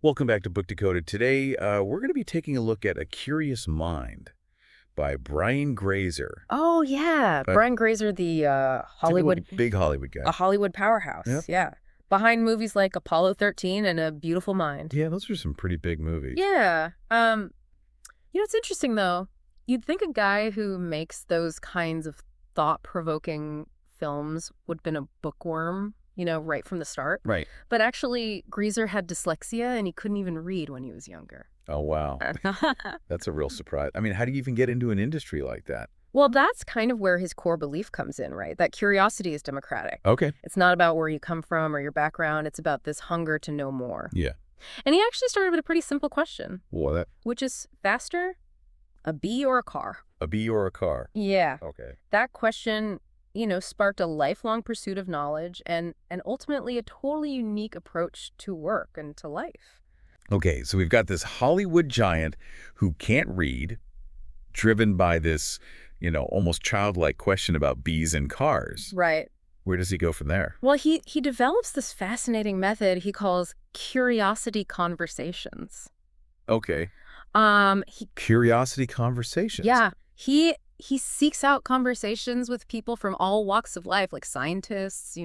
Welcome back to Book Decoded. Today, we're going to be taking a look at A Curious Mind by Brian Grazer. Oh, yeah. But Brian Grazer, the typical big Hollywood a guy. Hollywood powerhouse. Yep. Yeah. Behind movies like Apollo 13 and A Beautiful Mind. Yeah, those are some pretty big movies. Yeah. It's interesting though. You'd think a guy who makes those kinds of thought-provoking films would have been a bookworm, right from the start. Right. But actually, Grazer had dyslexia and he couldn't even read when he was younger. Oh, wow. That's a real surprise. I mean, how do you even get into an industry like that? Well, that's kind of where his core belief comes in, right? That curiosity is democratic. Okay. It's not about where you come from or your background. It's about this hunger to know more. Yeah. And he actually started with a pretty simple question, Well, which is faster, a bee or a car? a bee or a car? Yeah. Okay. That question, sparked a lifelong pursuit of knowledge and ultimately a totally unique approach to work and to life. Okay, so we've got this Hollywood giant who can't read, driven by this, almost childlike question about bees and cars. Right. Where does he go from there? Well, he develops this fascinating method he calls curiosity conversations. Okay. He Curiosity conversations. Yeah, he seeks out conversations with people from all walks of life, like scientists,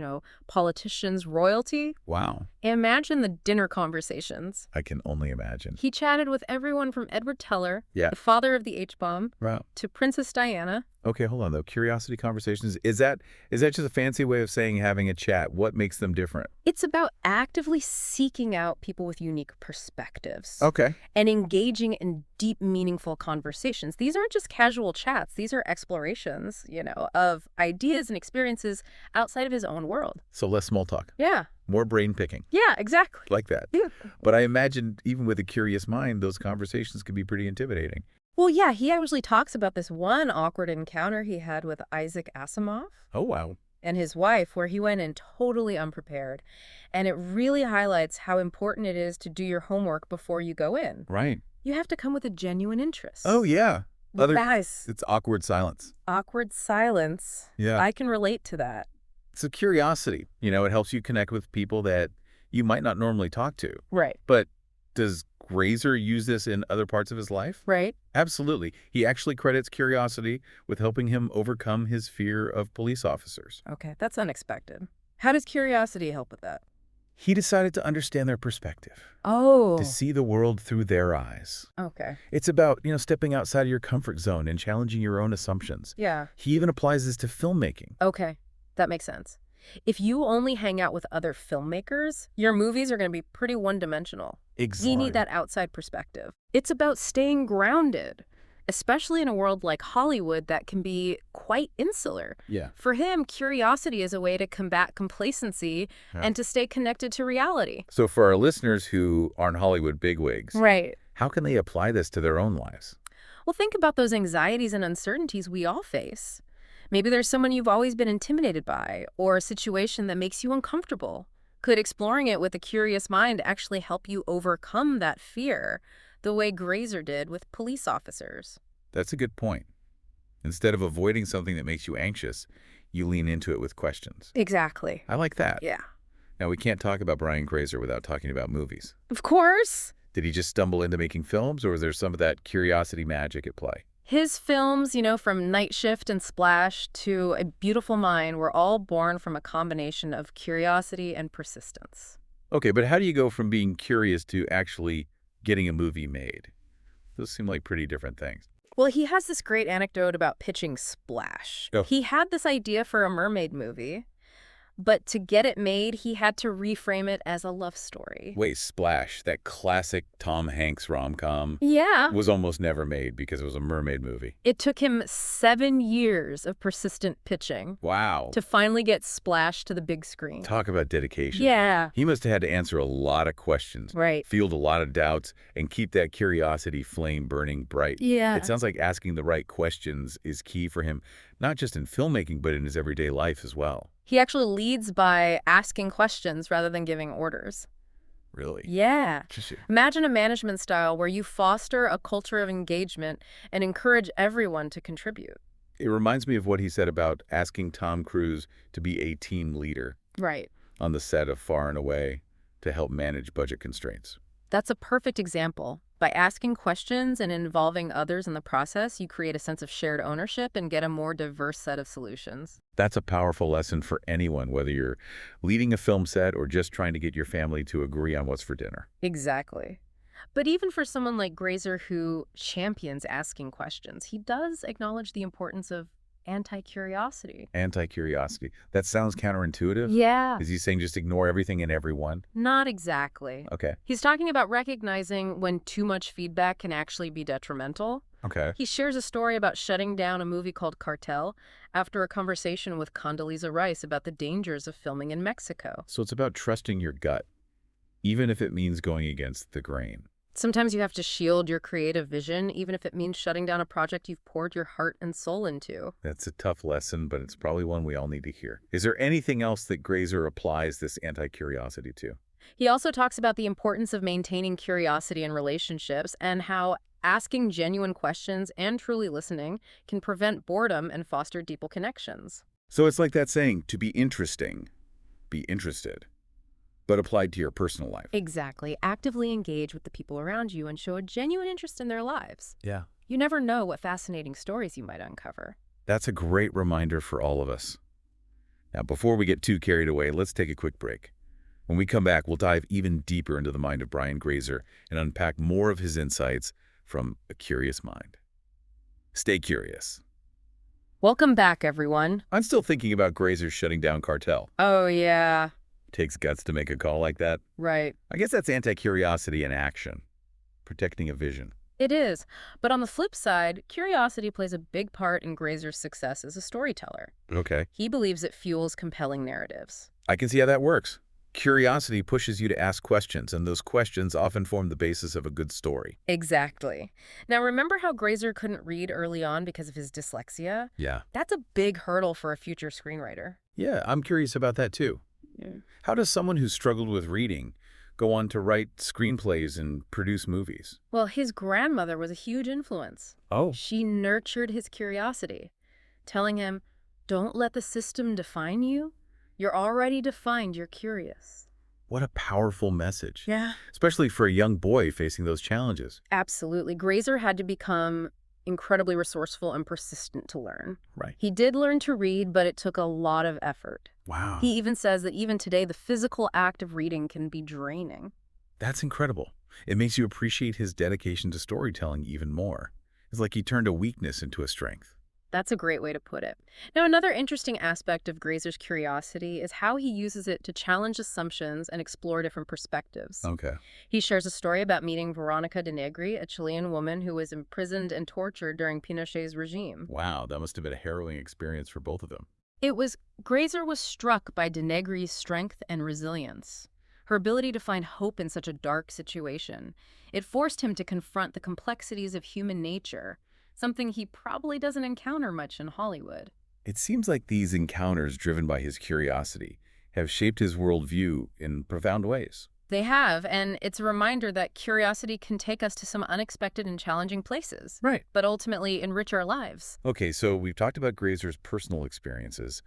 politicians, royalty. Wow. Imagine the dinner conversations. I can only imagine. He chatted with everyone from Edward Teller, Yeah. the father of the H-bomb, Wow. to Princess Diana. Okay, hold on, though. Curiosity conversations, is that just a fancy way of saying having a chat? What makes them different? It's about actively seeking out people with unique perspectives. Okay. And engaging in deep, meaningful conversations. These aren't just casual chats. These are explorations, of ideas and experiences outside of his own world. So less small talk. Yeah. More brain picking. Yeah, exactly. Like that. Yeah. But I imagine even with a curious mind, those conversations can be pretty intimidating. Well, yeah, he actually talks about this one awkward encounter he had with Isaac Asimov Oh, wow. and his wife, where he went in totally unprepared. And it really highlights how important it is to do your homework before you go in. Right. You have to come with a genuine interest. Oh, yeah. Guys, It's awkward silence. awkward silence. Yeah. I can relate to that. It's a curiosity. It helps you connect with people that you might not normally talk to. Right. But does Grazer use this in other parts of his life? Right? Absolutely. He actually credits curiosity with helping him overcome his fear of police officers. Okay, that's unexpected. How does curiosity help with that? He decided to understand their perspective, Oh. to see the world through their eyes. Okay. It's about, stepping outside of your comfort zone and challenging your own assumptions. Yeah. He even applies this to filmmaking. Okay. That makes sense. If you only hang out with other filmmakers, your movies are going to be pretty one-dimensional. Exactly. You need that outside perspective. It's about staying grounded, especially in a world like Hollywood that can be quite insular. Yeah. For him, curiosity is a way to combat complacency and to stay connected to reality. So for our listeners who aren't Hollywood bigwigs, Right. how can they apply this to their own lives? Well, think about those anxieties and uncertainties we all face. Maybe there's someone you've always been intimidated by, or a situation that makes you uncomfortable. Could exploring it with a curious mind actually help you overcome that fear, the way Grazer did with police officers? That's a good point. Instead of avoiding something that makes you anxious, you lean into it with questions. Exactly. I like that. Yeah. Now, we can't talk about Brian Grazer without talking about movies. Of course. Did he just stumble into making films, or was there some of that curiosity magic at play? His films, from Night Shift and Splash to A Beautiful Mind, were all born from a combination of curiosity and persistence. Okay, but how do you go from being curious to actually getting a movie made? Those seem like pretty different things. Well, he has this great anecdote about pitching Splash. Oh. He had this idea for a mermaid movie, but to get it made, he had to reframe it as a love story. Wait, Splash, that classic Tom Hanks rom-com, Yeah. was almost never made because it was a mermaid movie. It took him 7 years of persistent pitching Wow. to finally get Splash to the big screen. Talk about dedication. Yeah. He must have had to answer a lot of questions, Right. field a lot of doubts, and keep that curiosity flame burning bright. Yeah. It sounds like asking the right questions is key for him, not just in filmmaking, but in his everyday life as well. He actually leads by asking questions rather than giving orders. Really? Yeah. Interesting. Imagine a management style where you foster a culture of engagement and encourage everyone to contribute. It reminds me of what he said about asking Tom Cruise to be a team leader Right. on the set of Far and Away to help manage budget constraints. That's a perfect example. By asking questions and involving others in the process, you create a sense of shared ownership and get a more diverse set of solutions. That's a powerful lesson for anyone, whether you're leading a film set or just trying to get your family to agree on what's for dinner. Exactly. But even for someone like Grazer who champions asking questions, he does acknowledge the importance of anti-curiosity. Anti-curiosity. That sounds counterintuitive. Yeah. Is he saying just ignore everything and everyone? Not exactly. Okay. He's talking about recognizing when too much feedback can actually be detrimental. Okay. He shares a story about shutting down a movie called Cartel after a conversation with Condoleezza Rice about the dangers of filming in Mexico. So it's about trusting your gut, even if it means going against the grain. Sometimes you have to shield your creative vision, even if it means shutting down a project you've poured your heart and soul into. That's a tough lesson, but it's probably one we all need to hear. Is there anything else that Grazer applies this anti-curiosity to? He also talks about the importance of maintaining curiosity in relationships and how asking genuine questions and truly listening can prevent boredom and foster deeper connections. So it's like that saying, to be interesting, be interested, but applied to your personal life. Exactly. Actively engage with the people around you and show a genuine interest in their lives. Yeah. You never know what fascinating stories you might uncover. That's a great reminder for all of us. Now, before we get too carried away, let's take a quick break. When we come back, we'll dive even deeper into the mind of Brian Grazer and unpack more of his insights from a curious mind. Stay curious. Welcome back, everyone. I'm still thinking about Grazer shutting down Cartel. Oh, yeah. Takes guts to make a call like that. Right. I guess that's anti-curiosity in action, protecting a vision. It is. But on the flip side, curiosity plays a big part in Grazer's success as a storyteller. Okay. He believes it fuels compelling narratives. I can see how that works. Curiosity pushes you to ask questions, and those questions often form the basis of a good story. Exactly. Now, remember how Grazer couldn't read early on because of his dyslexia? Yeah. That's a big hurdle for a future screenwriter. Yeah, I'm curious about that too. Yeah. How does someone who struggled with reading go on to write screenplays and produce movies? Well, his grandmother was a huge influence. Oh. She nurtured his curiosity, telling him, "Don't let the system define you. You're already defined, you're curious." What a powerful message. Yeah. Especially for a young boy facing those challenges. Absolutely. Grazer had to become incredibly resourceful and persistent to learn. Right. He did learn to read, but it took a lot of effort. Wow. He even says that even today, the physical act of reading can be draining. That's incredible. It makes you appreciate his dedication to storytelling even more. It's like he turned a weakness into a strength. That's a great way to put it. Now, another interesting aspect of Grazer's curiosity is how he uses it to challenge assumptions and explore different perspectives. Okay. He shares a story about meeting Veronica de Negri, a Chilean woman who was imprisoned and tortured during Pinochet's regime. Wow, that must have been a harrowing experience for both of them. Grazer was struck by de Negri's strength and resilience, her ability to find hope in such a dark situation. It forced him to confront the complexities of human nature, something he probably doesn't encounter much in Hollywood. It seems like these encounters driven by his curiosity have shaped his worldview in profound ways. They have, and it's a reminder that curiosity can take us to some unexpected and challenging places, Right. but ultimately enrich our lives. Okay, so we've talked about Grazer's personal experiences.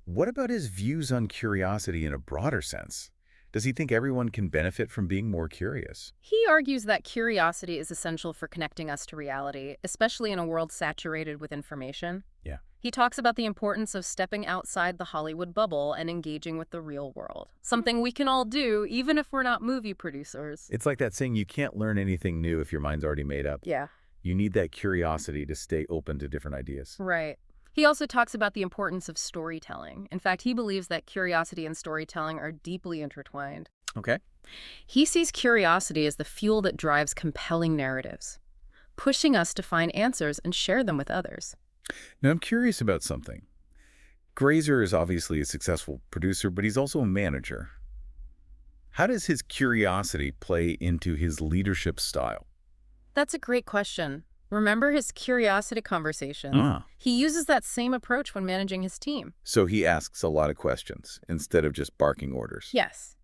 What about his views on curiosity in a broader sense? Does he think everyone can benefit from being more curious? He argues that curiosity is essential for connecting us to reality, especially in a world saturated with information. Yeah. He talks about the importance of stepping outside the Hollywood bubble and engaging with the real world, something we can all do even if we're not movie producers. It's like that saying, you can't learn anything new if your mind's already made up. Yeah. You need that curiosity to stay open to different ideas. Right. He also talks about the importance of storytelling. In fact, he believes that curiosity and storytelling are deeply intertwined. Okay. He sees curiosity as the fuel that drives compelling narratives, pushing us to find answers and share them with others. Now, I'm curious about something. Grazer is obviously a successful producer, but he's also a manager. How does his curiosity play into his leadership style? That's a great question. Remember his curiosity conversations? Ah. He uses that same approach when managing his team. So he asks a lot of questions instead of just barking orders. Yes.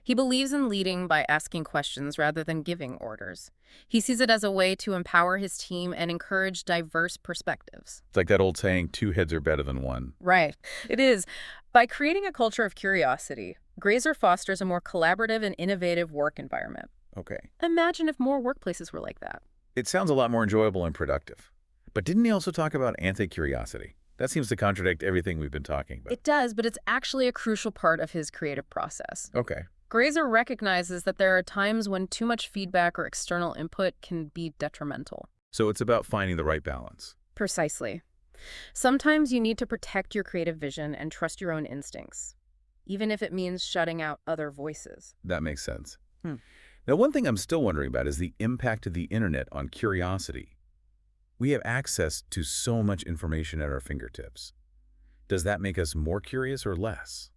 He believes in leading by asking questions rather than giving orders. He sees it as a way to empower his team and encourage diverse perspectives. It's like that old saying, two heads are better than one. Right. It is. By creating a culture of curiosity, Grazer fosters a more collaborative and innovative work environment. Okay. Imagine if more workplaces were like that. It sounds a lot more enjoyable and productive. But didn't he also talk about anti-curiosity? That seems to contradict everything we've been talking about. It does, but it's actually a crucial part of his creative process. Okay. Grazer recognizes that there are times when too much feedback or external input can be detrimental. So it's about finding the right balance. Precisely. Sometimes you need to protect your creative vision and trust your own instincts, even if it means shutting out other voices. That makes sense. Hmm. Now, one thing I'm still wondering about is the impact of the internet on curiosity. We have access to so much information at our fingertips. Does that make us more curious or less?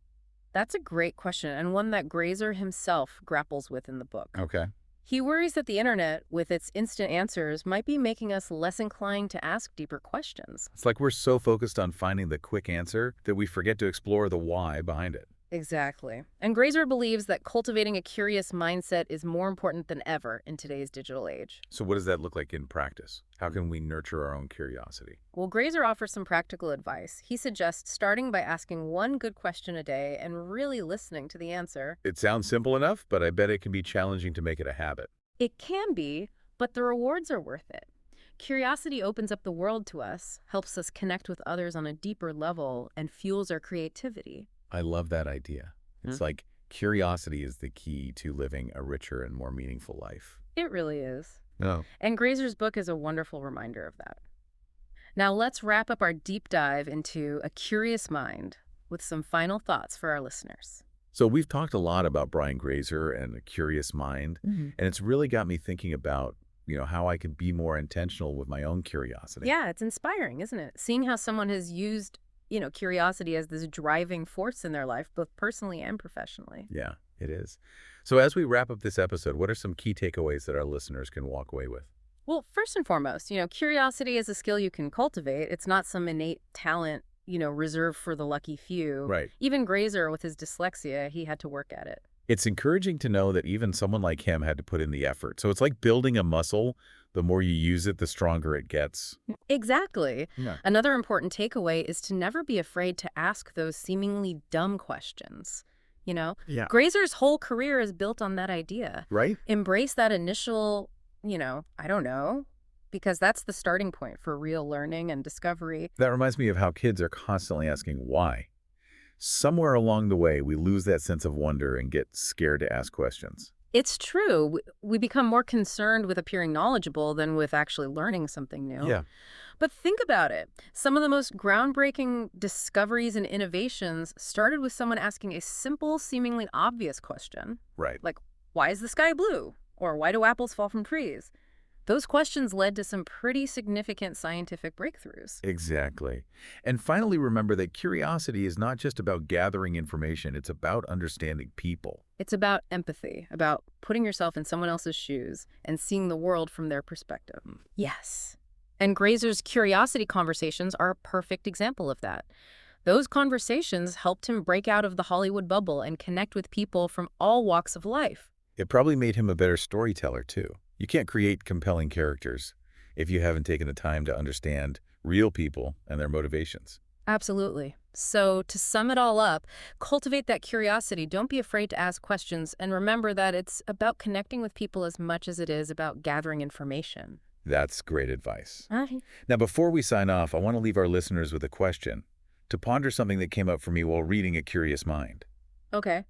That's a great question, and one that Grazer himself grapples with in the book. Okay. He worries that the internet, with its instant answers, might be making us less inclined to ask deeper questions. It's like we're so focused on finding the quick answer that we forget to explore the why behind it. Exactly. And Grazer believes that cultivating a curious mindset is more important than ever in today's digital age. So what does that look like in practice? How can we nurture our own curiosity? Well, Grazer offers some practical advice. He suggests starting by asking one good question a day and really listening to the answer. It sounds simple enough, but I bet it can be challenging to make it a habit. It can be, but the rewards are worth it. Curiosity opens up the world to us, helps us connect with others on a deeper level, and fuels our creativity. I love that idea. It's like curiosity is the key to living a richer and more meaningful life. It really is. No. And Grazer's book is a wonderful reminder of that. Now let's wrap up our deep dive into A Curious Mind with some final thoughts for our listeners. So we've talked a lot about Brian Grazer and A Curious Mind, and it's really got me thinking about, how I can be more intentional with my own curiosity. Yeah, it's inspiring, isn't it? Seeing how someone has used, curiosity as this driving force in their life, both personally and professionally. Yeah, it is. So as we wrap up this episode, what are some key takeaways that our listeners can walk away with? Well, first and foremost, curiosity is a skill you can cultivate. It's not some innate talent, reserved for the lucky few. Right. Even Grazer, with his dyslexia, he had to work at it. It's encouraging to know that even someone like him had to put in the effort. So it's like building a muscle. The more you use it, the stronger it gets. Exactly. Yeah. Another important takeaway is to never be afraid to ask those seemingly dumb questions. Yeah. Grazer's whole career is built on that idea. Right? Embrace that initial, I don't know, because that's the starting point for real learning and discovery. That reminds me of how kids are constantly asking why. Somewhere along the way, we lose that sense of wonder and get scared to ask questions. It's true. We become more concerned with appearing knowledgeable than with actually learning something new. Yeah. But think about it. Some of the most groundbreaking discoveries and innovations started with someone asking a simple, seemingly obvious question. Right. Like, why is the sky blue? Or why do apples fall from trees? Those questions led to some pretty significant scientific breakthroughs. Exactly. And finally, remember that curiosity is not just about gathering information. It's about understanding people. It's about empathy, about putting yourself in someone else's shoes and seeing the world from their perspective. Yes. And Grazer's curiosity conversations are a perfect example of that. Those conversations helped him break out of the Hollywood bubble and connect with people from all walks of life. It probably made him a better storyteller, too. You can't create compelling characters if you haven't taken the time to understand real people and their motivations. Absolutely. So to sum it all up, cultivate that curiosity. Don't be afraid to ask questions. And remember that it's about connecting with people as much as it is about gathering information. That's great advice. All right. Now, before we sign off, I want to leave our listeners with a question to ponder something that came up for me while reading A Curious Mind. Okay.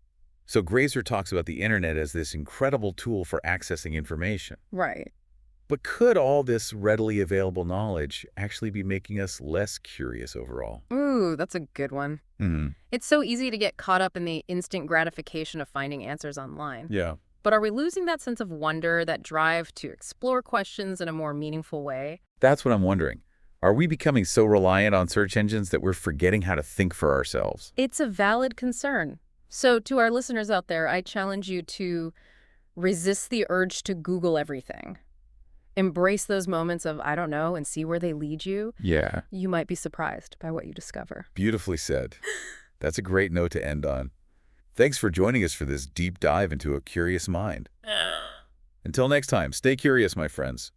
So Grazer talks about the internet as this incredible tool for accessing information. Right. But could all this readily available knowledge actually be making us less curious overall? Ooh, that's a good one. It's so easy to get caught up in the instant gratification of finding answers online. Yeah. But are we losing that sense of wonder, that drive to explore questions in a more meaningful way? That's what I'm wondering. Are we becoming so reliant on search engines that we're forgetting how to think for ourselves? It's a valid concern. So to our listeners out there, I challenge you to resist the urge to Google everything. Embrace those moments of, I don't know, and see where they lead you. Yeah. You might be surprised by what you discover. Beautifully said. That's a great note to end on. Thanks for joining us for this deep dive into A Curious Mind. Until next time, stay curious, my friends.